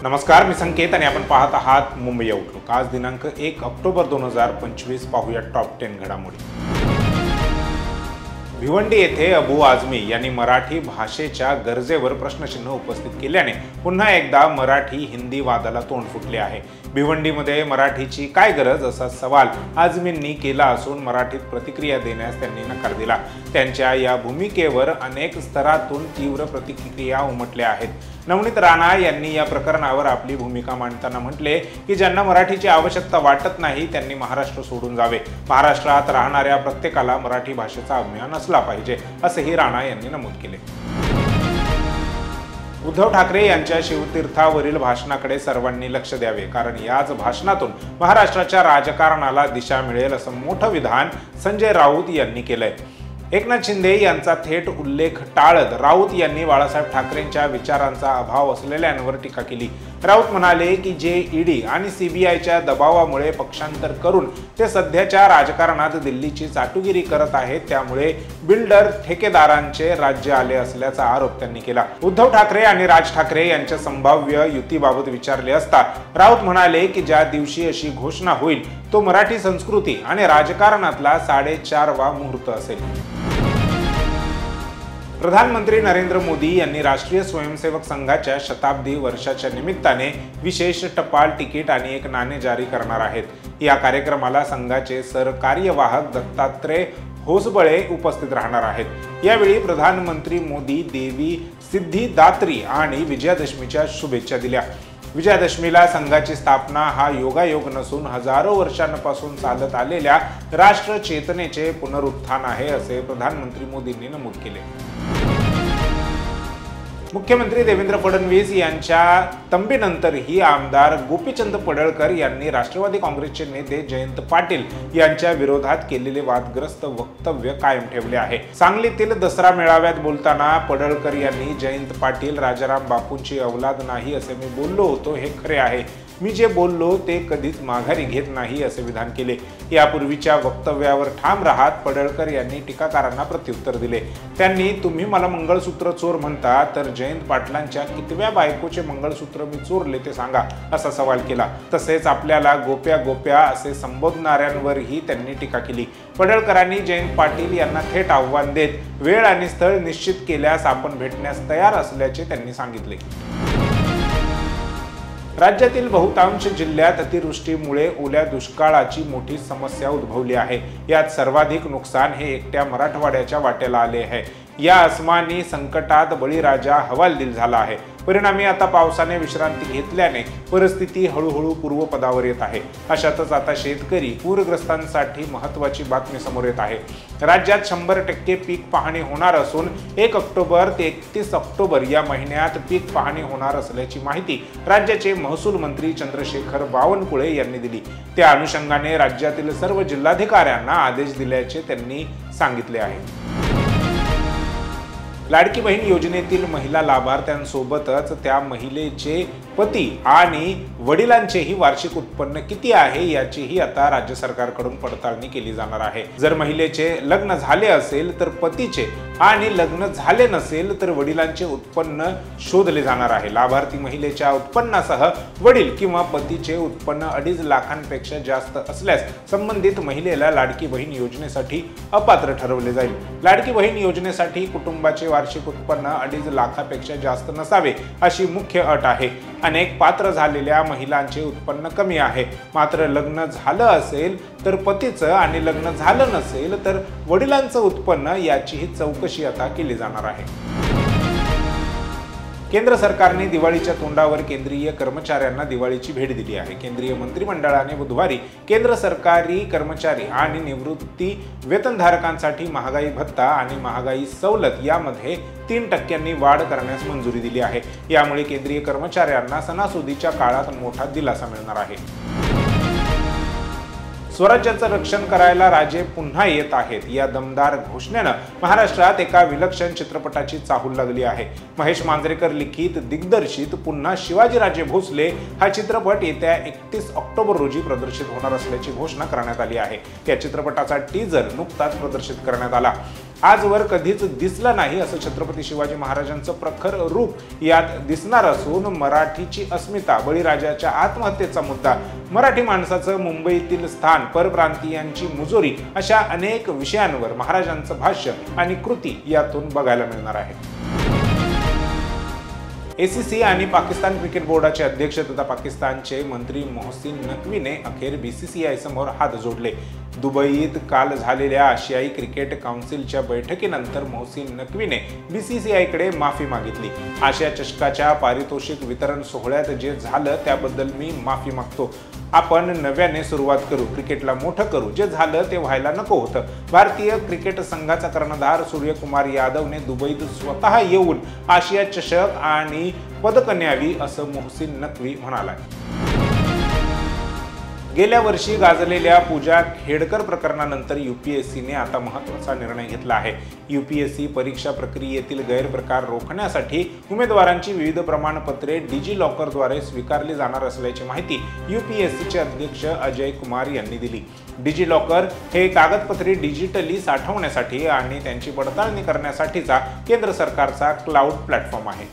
नमस्कार, मी संकेत आणि आपण पाहत आहात मुंबई आउटलुक। आज दिनांक 1 ऑक्टोबर 2025 पाहूया टॉप 10 घडामोडी। भिवंडी येथे अबू आझमी यांनी मराठी भाषेच्या गरजेवर प्रश्नचिन्ह उपस्थित केल्याने पुन्हा एकदा मराठी हिंदी वादाला तोंड फुटले आहे। भिवंडीमध्ये मराठीची काय गरज असा सवाल आझमींनी केला असून मराठीत प्रतिक्रिया देण्यास त्यांनी नकार दिला। त्यांच्या या भूमिकेवर अनेक स्तरातून तीव्र प्रतिक्रिया उमटल्या आहेत। नवनीत राणा यांनी या प्रकरणावर आपली भूमिका मांडताना म्हटले की ज्यांना मराठीची आवश्यकता वाटत नाही त्यांनी महाराष्ट्र सोडून जावे। महाराष्ट्रात राहणाऱ्या प्रत्येकाला मराठी भाषेचा अभिमान असला पाहिजे असेही राणा यांनी नमूद केले। उद्धव ठाकरे यांच्या शिवतीर्थावरील भाषणाकडे सर्वांनी लक्ष द्यावे, कारण याच भाषणातून महाराष्ट्राच्या राजकारणाला दिशा मिळेल असं मोठं विधान संजय राऊत यांनी केलंय। एकनाथ शिंदे यांचा थेट उल्लेख टाळत राऊत यांनी बाळासाहेब ठाकरेंच्या विचारांचा अभाव असलेल्यांवर टीका केली। राऊत म्हणाले की जे ईडी आणि सीबीआयच्या दबावामुळे पक्षांतर करून ते सध्याच्या राजकारणात दिल्लीची चाटुगिरी करत आहेत, त्यामुळे बिल्डर ठेकेदारांचे राज्य आले असल्याचा आरोप त्यांनी केला। उद्धव ठाकरे आणि राज ठाकरे यांच्या संभाव्य युतीबाबत विचारले असता राऊत म्हणाले की ज्या दिवशी अशी घोषणा होईल तो मराठी संस्कृती आणि राजकारणातला 4.5वा मुहूर्त असेल। प्रधानमंत्री नरेंद्र मोदी यांनी राष्ट्रीय स्वयंसेवक संघाच्या शताब्दी वर्षाच्या निमित्ताने विशेष टपाल तिकीट आणि एक नाणे जारी करणार आहेत। या कार्यक्रमाला संघाचे सरकार्यवाहक दत्तात्रय होसबळे उपस्थित राहणार आहेत। यावेळी प्रधानमंत्री मोदी देवी सिद्धिदात्री आणि विजयादशमीच्या शुभेच्छा दिल्या। विजयादशमीला संघाची स्थापना हा योगायोग नसून हजारो वर्षांपासून चालत आलेल्या राष्ट्र चेतनेचे पुनरुत्थान आहे असे प्रधानमंत्री मोदींनी नमूद केले। मुख्यमंत्री देवेंद्र फडणवीस यांच्या तंबीनंतरही आमदार गोपीचंद पडळकर यांनी राष्ट्रवादी काँग्रेसचे नेते जयंत पाटील यांच्या विरोधात केलेले वादग्रस्त वक्तव्य कायम ठेवले आहे। सांगलीतील दसरा मेळाव्यात बोलताना पडळकर यांनी जयंत पाटील राजाराम बापूंची औलाद नाही असे मी बोललो होतो, हे खरे आहे, मी जे बोललो ते कधीच माघारी घेत नाही असे विधान केले। यापूर्वीच्या वक्तव्यावर ठाम राहत पडळकर यांनी टीकाकारांना प्रत्युत्तर दिले। त्यांनी तुम्ही मला मंगळसूत्र चोर म्हणता, तर जयंत पाटलांच्या कितव्या बायकोचे मंगळसूत्र मी चोरले ते सांगा असा सवाल केला। तसेच आपल्याला गोप्या गोप्या असे संबोधणाऱ्यांवरही त्यांनी टीका केली। पडळकरांनी जयंत पाटील यांना थेट आव्हान देत वेळ आणि स्थळ निश्चित केल्यास आपण भेटण्यास तयार असल्याचे त्यांनी सांगितले। राज्यातील बहुतांश जिल्ह्यात अतिवृष्टीमुळे ओल्या दुष्काळाची मोठी समस्या उद्भवली आहे। यात सर्वाधिक नुकसान हे एकट्या मराठवाड्याच्या वाट्याला आले आहे। या अस्मानी संकटात बळीराजा हवालदिल झाला आहे। परिणामी आता पावसाने विश्रांती घेतल्याने परिस्थिती हळूहळू पूर्वपदावर येत आहे। अशातच आता शेतकरी पूरग्रस्तांसाठी महत्त्वाची बातमी समोर येत आहे। राज्यात 100% पीक पाहणी होणार असून 1 ऑक्टोबर ते 31 ऑक्टोबर या महिन्यात पीक पाहणी होणार असल्याची माहिती राज्याचे महसूल मंत्री चंद्रशेखर बावनकुळे यांनी दिली। त्या अनुषंगाने राज्यातील सर्व जिल्हाधिकाऱ्यांना आदेश दिल्याचे त्यांनी सांगितले आहे। लाडकी बहीण योजनेतील महिला लाभार्थ्यांसोबतच त्या महिलेचे पती आणि वडिलांचेही वार्षिक उत्पन्न किती आहे याचीही आता राज्य सरकारकडून पडताळणी केली जाणार आहे। जर महिलेचे लग्न झाले असेल तर पतीचे आणि लग्न झाले नसेल तर वडिलांचे उत्पन्न शोधले जाणार आहे। लाभार्थी महिलेच्या उत्पन्नासह वडील किंवा पतीचे उत्पन्न 2.5 लाखांपेक्षा जास्त असल्यास संबंधित महिलेला लाडकी बहीण योजनेसाठी अपात्र ठरवले जाईल। लाडकी बहीण योजनेसाठी कुटुंबाचे वार्षिक उत्पन्न 2.5 लाखापेक्षा जास्त नसावे अशी मुख्य अट आहे। अनेक पात्र झालेल्या महिलांचे उत्पन्न कमी आहे, मात्र लग्न झालं असेल तर पतीचं आणि लग्न झालं नसेल तर वडिलांचं उत्पन्न याचीही चौकशी आता केली जाणार आहे। केंद्र सरकारने दिवाळीच्या तोंडावर केंद्रीय कर्मचाऱ्यांना दिवाळीची भेट दिली आहे। केंद्रीय मंत्रिमंडळाने बुधवारी केंद्र सरकारी कर्मचारी आणि निवृत्ती वेतनधारकांसाठी महागाई भत्ता आणि महागाई सवलत यामध्ये 3% वाढ करण्यास मंजुरी दिली आहे। यामुळे केंद्रीय कर्मचाऱ्यांना सणासुदीच्या काळात मोठा दिलासा मिळणार आहे। स्वराज्याचं रक्षण करायला राजे पुन्हा येत आहेत या दमदार घोषणेनं महाराष्ट्रात एका विलक्षण चित्रपटाची चाहूल लागली आहे। महेश मांजरेकर लिखित दिग्दर्शित पुन्हा शिवाजीराजे भोसले हा चित्रपट येत्या 31 ऑक्टोबर रोजी प्रदर्शित होणार असल्याची घोषणा करण्यात आली आहे। या चित्रपटाचा टीजर नुकताच प्रदर्शित करण्यात आला। आजवर कधीच दिसलं नाही असं छत्रपती शिवाजी महाराजांचं प्रखर रूप यात दिसणार असून मराठीची अस्मिता, बळीराजाच्या आत्महत्येचा मुद्दा, मराठी माणसाचं मुंबईतील स्थान, परप्रांतीयांची मुजोरी अशा अनेक विषयांवर महाराजांचं भाष्य आणि कृती यातून बघायला मिळणार आहे। ACC आणि पाकिस्तान क्रिकेट बोर्डाचे अध्यक्ष तथा पाकिस्तानचे मंत्री मोहसिन नकवीने अखेर BCCI समोर हात जोडले। दुबईत काल झालेल्या आशियाई क्रिकेट काउन्सिलच्या बैठकीनंतर मोहसिन नकवीने BCCI कडे माफी मागितली। आशिया चषकाच्या पारितोषिक वितरण सोहळ्यात जे झालं त्याबद्दल मी माफी मागतो। आपण नव्याने सुरुवात करू, क्रिकेटला मोठं करू, जे झालं ते व्हायला नको होतं। भारतीय क्रिकेट संघाचा कर्णधार सूर्यकुमार यादवने दुबईत स्वतः येऊन आशिया चषक आणि पदक न्यावी असं मोहसिन नकवी म्हणाला। गेल्या वर्षी गाजलेल्या पूजा खेडकर प्रकरणानंतर UPSCने आता महत्त्वाचा निर्णय घेतला आहे। UPSC परीक्षा प्रक्रियेतील गैरप्रकार रोखण्यासाठी उमेदवारांची विविध प्रमाणपत्रे डिजिलॉकरद्वारे स्वीकारली जाणार असल्याची माहिती UPSCचे अध्यक्ष अजय कुमार यांनी दिली। डिजिलॉकर हे कागदपत्रे डिजिटली साठवण्यासाठी आणि त्यांची पडताळणी करण्यासाठीचा केंद्र सरकारचा क्लाउड प्लॅटफॉर्म आहे।